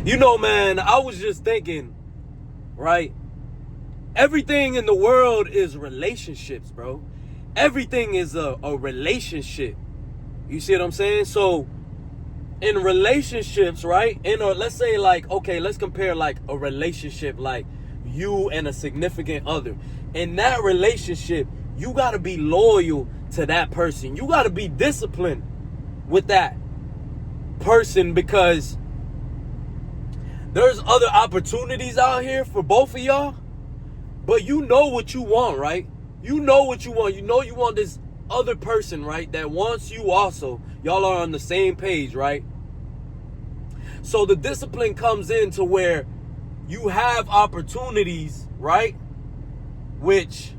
You know, man, I was just thinking, right? Everything in the world is relationships, bro. Everything is a relationship. You see what I'm saying? So, in relationships, right? Let's say like, okay, let's compare like a relationship like you and a significant other. In that relationship, you got to be loyal to that person. You got to be disciplined with that person because there's other opportunities out here for both of y'all, but you know what you want, right? You know what you want. You know you want this other person, right, that wants you also. Y'all are on the same page, right? So the discipline comes in to where you have opportunities, right, which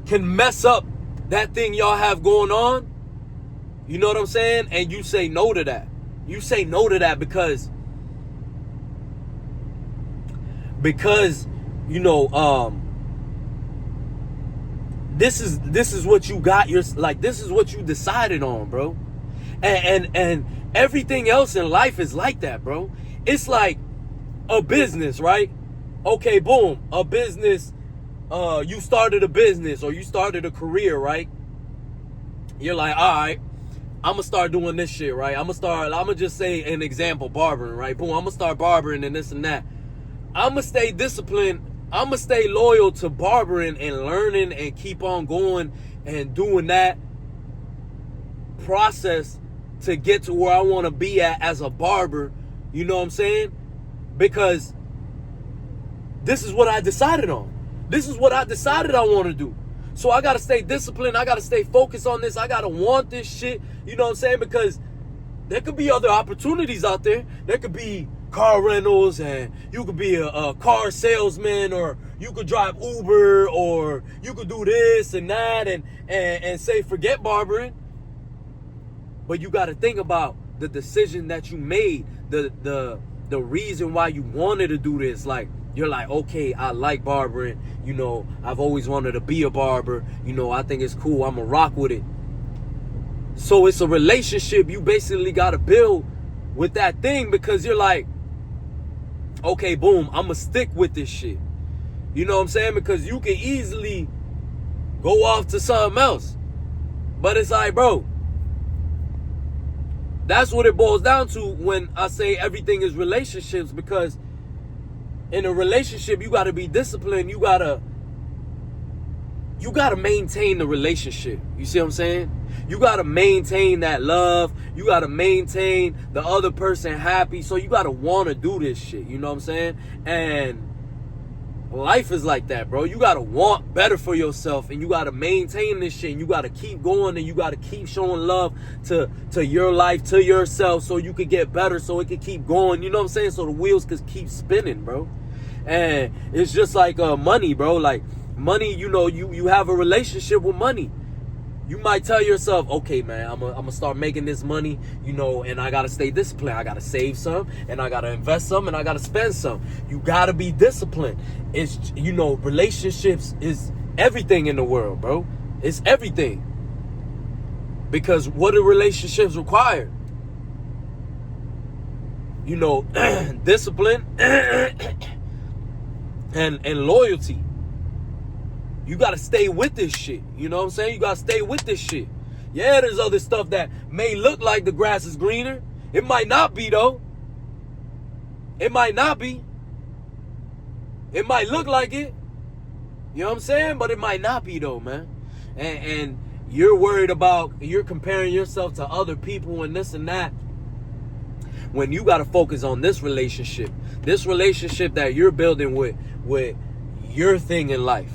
can mess up that thing y'all have going on. You know what I'm saying? And you say no to that. You say no to that because you know, this is what you got this is what you decided on, bro. And everything else in life is like that, bro. It's like a business, right? Okay, boom, a business. You started a business or you started a career, right? You're like, all right, I'm gonna start doing this shit, right? I'm gonna just say an example, barbering, right? Boom, I'm gonna start barbering and this and that. I'm gonna stay disciplined. I'm gonna stay loyal to barbering and learning and keep on going and doing that process to get to where I want to be at as a barber. You know what I'm saying? Because this is what I decided on. This is what I decided I want to do. So I got to stay disciplined. I got to stay focused on this. I got to want this shit. You know what I'm saying? Because there could be other opportunities out there. There could be car rentals, and you could be a car salesman, or you could drive Uber, or you could do this and that and say forget barbering. But you got to think about the decision that you made, the reason why you wanted to do this. Like, you're like, okay, I like barbering. You know, I've always wanted to be a barber. You know, I think it's cool. I'm going to rock with it. So it's a relationship you basically got to build with that thing, because you're like, okay, boom, I'm going to stick with this shit. You know what I'm saying? Because you can easily go off to something else. But it's like, bro, that's what it boils down to when I say everything is relationships. Because in a relationship, you got to be disciplined. You got to maintain the relationship. You see what I'm saying? You got to maintain that love. You got to maintain the other person happy. So you got to want to do this shit. You know what I'm saying? And life is like that, bro. You got to want better for yourself, and you got to maintain this shit, and you got to keep going, and you got to keep showing love to your life, to yourself, so you could get better, so it could keep going. You know what I'm saying? So the wheels could keep spinning, bro. And it's just like money, bro. Like money, you know, you have a relationship with money. You might tell yourself, okay, man, I'm gonna start making this money, you know, and I gotta stay disciplined. I gotta save some, and I gotta invest some, and I gotta spend some. You gotta be disciplined. It's, you know, relationships is everything in the world, bro. It's everything. Because what do relationships require? You know, discipline and loyalty. You got to stay with this shit. You know what I'm saying? You got to stay with this shit. Yeah, there's other stuff that may look like the grass is greener. It might not be, though. It might not be. It might look like it. You know what I'm saying? But it might not be, though, man. And you're worried about, you're comparing yourself to other people and this and that, when you got to focus on this relationship that you're building with your thing in life.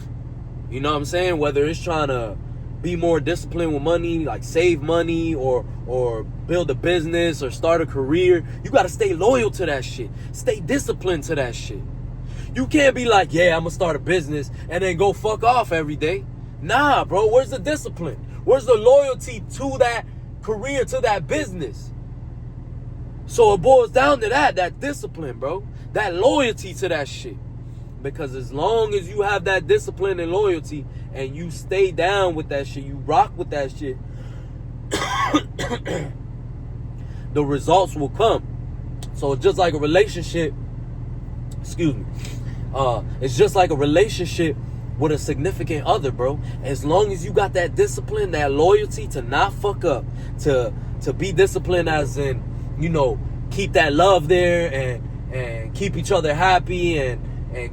You know what I'm saying? Whether it's trying to be more disciplined with money, like save money, or build a business or start a career, you got to stay loyal to that shit. Stay disciplined to that shit. You can't be like, yeah, I'm going to start a business and then go fuck off every day. Nah, bro, where's the discipline? Where's the loyalty to that career, to that business? So it boils down to that discipline, bro. That loyalty to that shit. Because as long as you have that discipline and loyalty, and you stay down with that shit, you rock with that shit, the results will come. So it's just like a relationship. Excuse me. It's just like a relationship with a significant other, bro. As long as you got that discipline, that loyalty to not fuck up, to be disciplined, as in, you know, keep that love there and keep each other happy and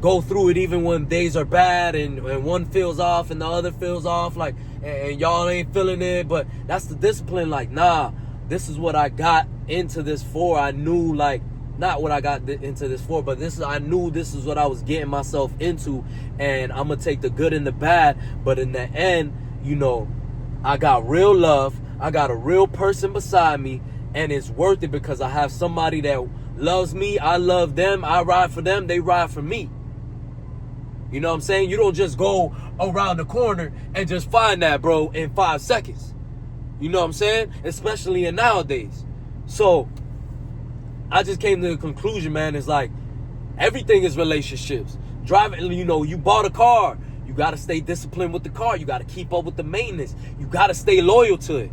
go through it even when days are bad and one feels off and the other feels off, like, and y'all ain't feeling it. But that's the discipline. Like, nah, this is what I got into this for. I knew, like, not what I got into this for, but I knew this is what I was getting myself into, and I'm gonna take the good and the bad. But in the end, you know, I got real love, I got a real person beside me, and it's worth it because I have somebody that loves me, I love them, I ride for them, they ride for me. You know what I'm saying? You don't just go around the corner and just find that, bro, in 5 seconds. You know what I'm saying? Especially in nowadays. So I just came to the conclusion, man, it's like everything is relationships. Driving, you know, you bought a car, you got to stay disciplined with the car. You got to keep up with the maintenance. You got to stay loyal to it.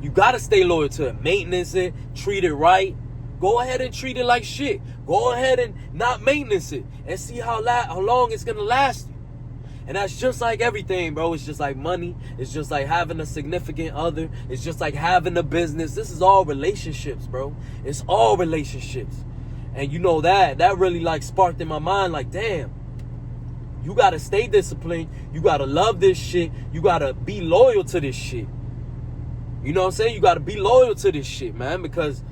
You got to stay loyal to it. Maintenance it, treat it right. Go ahead and treat it like shit. Go ahead and not maintenance it and see how long it's going to last you. And that's just like everything, bro. It's just like money. It's just like having a significant other. It's just like having a business. This is all relationships, bro. It's all relationships. And you know that really like sparked in my mind, like, damn, you got to stay disciplined. You got to love this shit. You got to be loyal to this shit. You know what I'm saying? You got to be loyal to this shit, man, because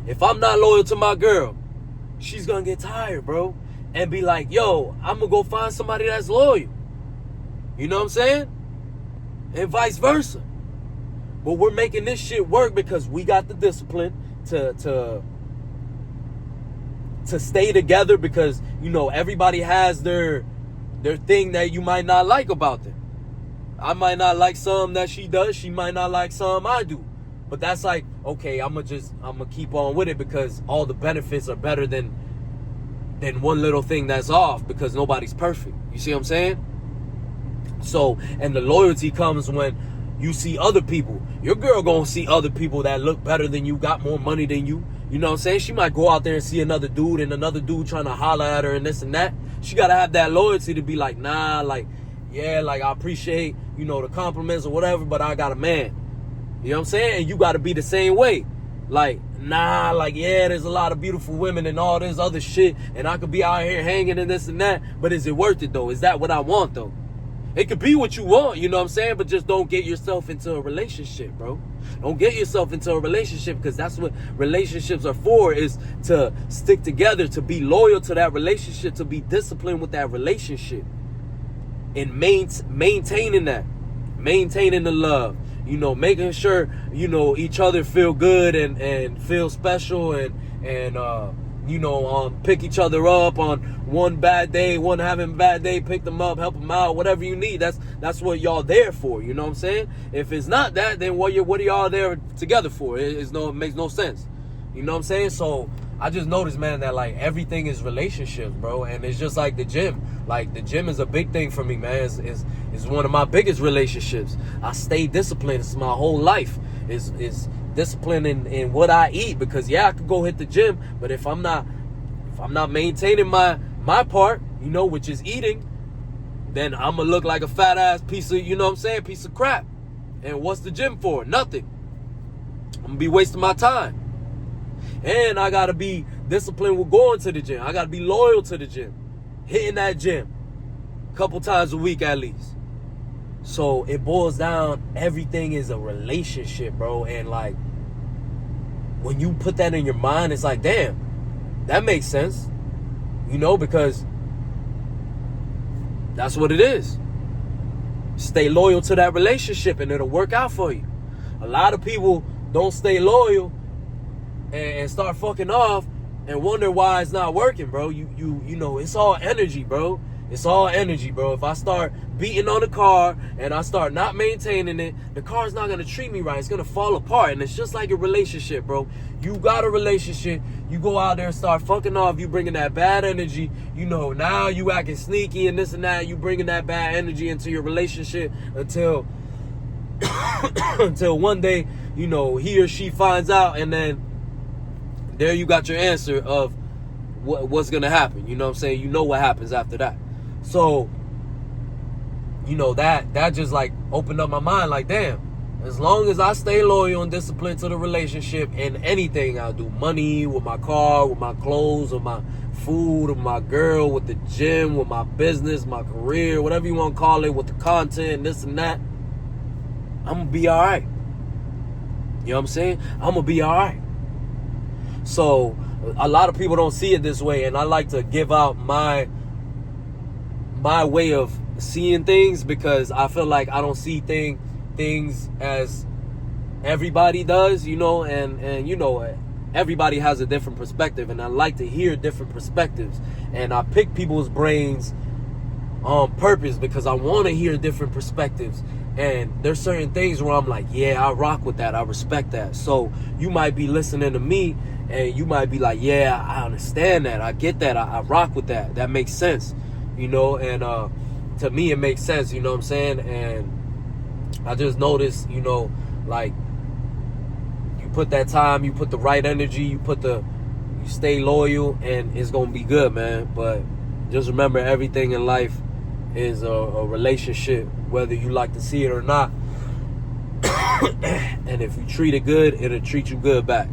if I'm not loyal to my girl, she's going to get tired, bro. And be like, yo, I'm going to go find somebody that's loyal. You know what I'm saying? And vice versa. But we're making this shit work because we got the discipline to stay together, because, you know, everybody has their thing that you might not like about them. I might not like something that she does. She might not like something I do. But that's like, okay, I'm going to keep on with it because all the benefits are better than one little thing that's off, because nobody's perfect. You see what I'm saying? So, and the loyalty comes when you see other people. Your girl gonna see other people that look better than you, got more money than you. You know what I'm saying? She might go out there and see another dude and another dude trying to holler at her and this and that. She gotta have that loyalty to be like, nah, like, yeah, like, I appreciate, you know, the compliments or whatever, but I got a man. You know what I'm saying? And you gotta be the same way. Like, nah, like, yeah, there's a lot of beautiful women and all this other shit, and I could be out here hanging and this and that, but is it worth it, though? Is that what I want, though? It could be what you want, you know what I'm saying? But just don't get yourself into a relationship, bro. Don't get yourself into a relationship, because that's what relationships are for, is to stick together, to be loyal to that relationship, to be disciplined with that relationship, and maintaining that, maintaining the love. You know, making sure, you know, each other feel good and feel special and you know, pick each other up on one bad day, one having a bad day, pick them up, help them out, whatever you need. That's what y'all there for. You know what I'm saying? If it's not that, then what are y'all there together for? It makes no sense. You know what I'm saying? So I just noticed, man, that like everything is relationships, bro. And it's just like the gym. Like the gym is a big thing for me, man. It's one of my biggest relationships. I stay disciplined. It's my whole life. Is discipline in what I eat, because yeah, I could go hit the gym, but if I'm not maintaining my part, you know, which is eating, then I'm gonna look like a fat ass piece of, you know what I'm saying, piece of crap. And what's the gym for? Nothing. I'm gonna be wasting my time. And I gotta be disciplined with going to the gym. I gotta be loyal to the gym, hitting that gym a couple times a week at least. So it boils down, everything is a relationship, bro. And like, when you put that in your mind, it's like, damn, that makes sense. You know, because that's what it is. Stay loyal to that relationship and it'll work out for you. A lot of people don't stay loyal and start fucking off and wonder why it's not working, bro. You know, it's all energy, bro. It's all energy, bro. If I start beating on the car and I start not maintaining it, the car's not going to treat me right. It's going to fall apart. And it's just like a relationship, bro. You got a relationship. You go out there and start fucking off. You bringing that bad energy. You know, now you acting sneaky and this and that. You bringing that bad energy into your relationship until one day, you know, he or she finds out, and then there you got your answer of what's gonna happen. You know what I'm saying? You know what happens after that. So, you know, that just like opened up my mind. Like, damn, as long as I stay loyal and disciplined to the relationship and anything I do, money, with my car, with my clothes, with my food, with my girl, with the gym, with my business, my career, whatever you want to call it, with the content, this and that, I'm gonna be all right. You know what I'm saying? I'm gonna be all right. So a lot of people don't see it this way, and I like to give out my way of seeing things, because I feel like I don't see things as everybody does, you know, and you know, everybody has a different perspective, and I like to hear different perspectives, and I pick people's brains on purpose because I want to hear different perspectives. And there's certain things where I'm like, yeah, I rock with that, I respect that. So you might be listening to me and you might be like, yeah, I understand that, I get that, I rock with that, that makes sense, you know. And to me it makes sense, you know what I'm saying. And I just noticed, you know, like, you put that time, you put the right energy, you stay loyal, and it's gonna be good, man. But just remember, everything in life is a relationship, whether you like to see it or not. And if you treat it good, it'll treat you good back.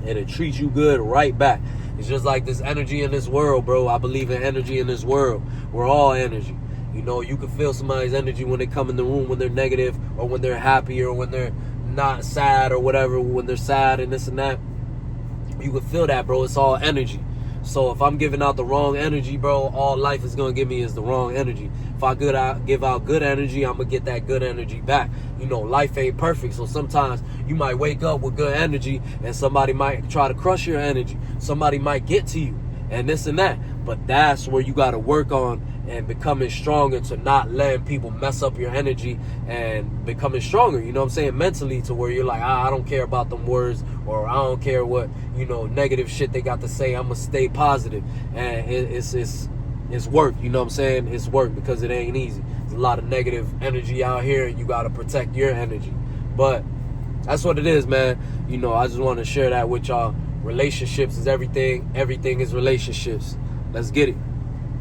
It'll treat you good right back. It's just like this energy in this world, bro. I believe in energy in this world. We're all energy. You know, you can feel somebody's energy when they come in the room, when they're negative, or when they're happy, or when they're not sad, or whatever, when they're sad and this and that. You can feel that, bro. It's all energy. So if I'm giving out the wrong energy, bro, all life is going to give me is the wrong energy. If I give out good energy, I'm going to get that good energy back. You know, life ain't perfect. So sometimes you might wake up with good energy and somebody might try to crush your energy. Somebody might get to you and this and that. But that's where you got to work on and becoming stronger, to not letting people mess up your energy, and becoming stronger, you know what I'm saying, mentally, to where you're like, I don't care about them words, or I don't care what, you know, negative shit they got to say. I'm gonna stay positive. And it's work, you know what I'm saying. It's work, because it ain't easy. There's a lot of negative energy out here, and you got to protect your energy. But that's what it is, man. You know, I just want to share that with y'all. Relationships is everything. Everything is relationships. Let's get it.